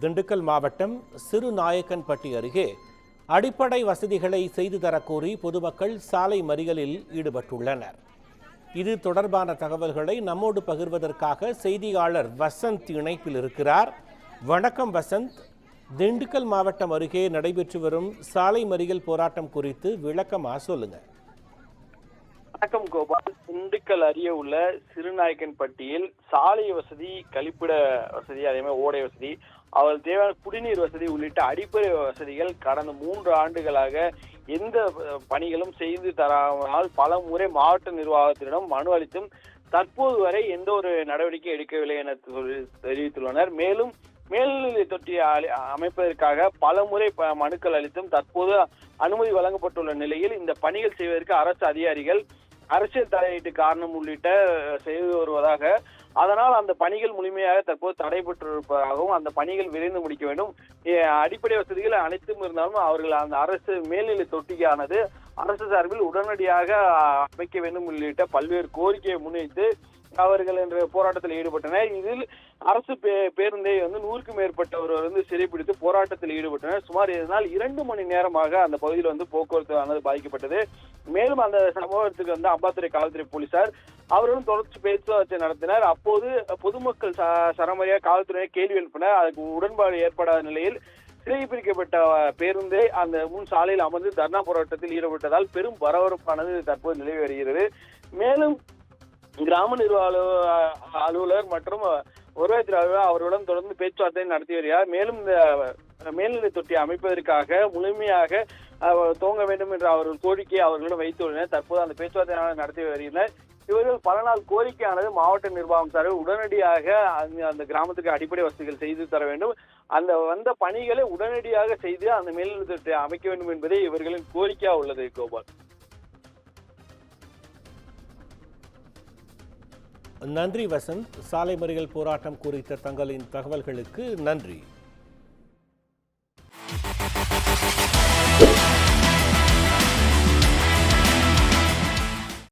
திண்டுக்கல் மாவட்டம் சிறுநாயக்கன்பட்டி அருகே அடிப்படை வசதிகளை செய்து தரக்கோரி பொதுமக்கள் சாலை மறியலில் ஈடுபட்டுள்ளனர். இது தொடர்பான தகவல்களை நம்மோடு பகிர்வதற்காக செய்தியாளர் வசந்த் இணைப்பில் இருக்கிறார். வணக்கம் வசந்த். திண்டுக்கல் மாவட்டம் அருகே நடைபெற்று வரும் சாலை மறியல் போராட்டம் குறித்து விளக்கமா சொல்லுங்க. வணக்கம் கோபால். திண்டுக்கல் அருகே உள்ள சிறுநாயக்கன்பட்டியில் சாலை வசதி, கழிப்பிட வசதி, அதே மாதிரி ஓடை வசதி, அவர்கள் தேவையான குடிநீர் வசதி உள்ளிட்ட அடிப்படை வசதிகள் கடந்த 3 ஆண்டுகளாக எந்த பணிகளும் செய்து தராமல் பல முறை மாவட்ட நிர்வாகத்திடம் மனு அளித்தும் தற்போது வரை எந்த ஒரு நடவடிக்கை எடுக்கவில்லை என தெரிவித்துள்ளனர். மேலும் மேல்நிலை தொட்டி அமைப்பதற்காக பல முறை மனுக்கள் அளித்தும் தற்போது அனுமதி வழங்கப்பட்டுள்ள நிலையில் இந்த பணிகள் செய்வதற்கு அரசு அதிகாரிகள் அரசியல் தலையீட்டு காரணம் உள்ளிட்ட செய்து வருவதாக, அதனால் அந்த பணிகள் முழுமையாக தற்போது தடைபட்டிருப்பதாகவும் அந்த பணிகள் விரைந்து முடிக்க வேண்டும், அடிப்படை வசதிகள் அனைத்தும் இருந்தாலும் அவர்கள் அந்த அரசு மேல்நிலை தொட்டிக்கானது அரசு சார்பில் உடனடியாக அமைக்க வேண்டும் உள்ளிட்ட பல்வேறு கோரிக்கையை முன்வைத்து அவர்கள் என்ற போராட்டத்தில் ஈடுபட்டனர். இதில் அரசு பேருந்தை 100க்கும் மேற்பட்டவர் சிறைப்பிடித்து போராட்டத்தில் ஈடுபட்டனர். சுமார் இதனால் 2 மணி நேரமாக அந்த பகுதியில் போக்குவரத்து பாதிக்கப்பட்டது. மேலும் அந்த சம்பவத்துக்கு அம்பாத்துறை காவல்துறை போலீசார் அவர்களும் தொடர்ச்சி பேச்சுவார்த்தை நடத்தினர். அப்போது பொதுமக்கள் சரமாரியாக காவல்துறையை கேள்வி எழுப்பினர். அதுக்கு உடன்பாடு ஏற்படாத நிலையில் சிறைப்பிடிக்கப்பட்ட பேருந்தை அந்த முன் சாலையில் அமர்ந்து தர்ணா போராட்டத்தில் ஈடுபட்டதால் பெரும் பரபரப்பானது தற்போது நிலவி வருகிறது. மேலும் கிராம நிர்வாக அலுவலர் மற்றும் வருவாய்த்துறை அலுவலர் அவர்களுடன் தொடர்ந்து பேச்சுவார்த்தை நடத்தி வருகிறார். மேலும் இந்த மேல்நிலை தொட்டி அமைப்பதற்காக முழுமையாக துவங்க வேண்டும் என்ற அவர்கள் கோரிக்கையை அவர்களிடம் வைத்துள்ளனர். தற்போது அந்த பேச்சுவார்த்தை நடத்தி வருகின்றனர். இவர்கள் பல நாள் கோரிக்கையானது மாவட்ட நிர்வாகம் சார்பில் உடனடியாக அந்த கிராமத்துக்கு அடிப்படை வசதிகள் செய்து தர வேண்டும், அந்த வந்த பணிகளை உடனடியாக செய்து அந்த மேல்நிலை தொட்டி அமைக்க வேண்டும் என்பதே இவர்களின் கோரிக்கையா உள்ளது. கோபால். நன்றி வசந்த். சாலை மறியல் போராட்டம் குறித்த தங்களின் தகவல்களுக்கு நன்றி.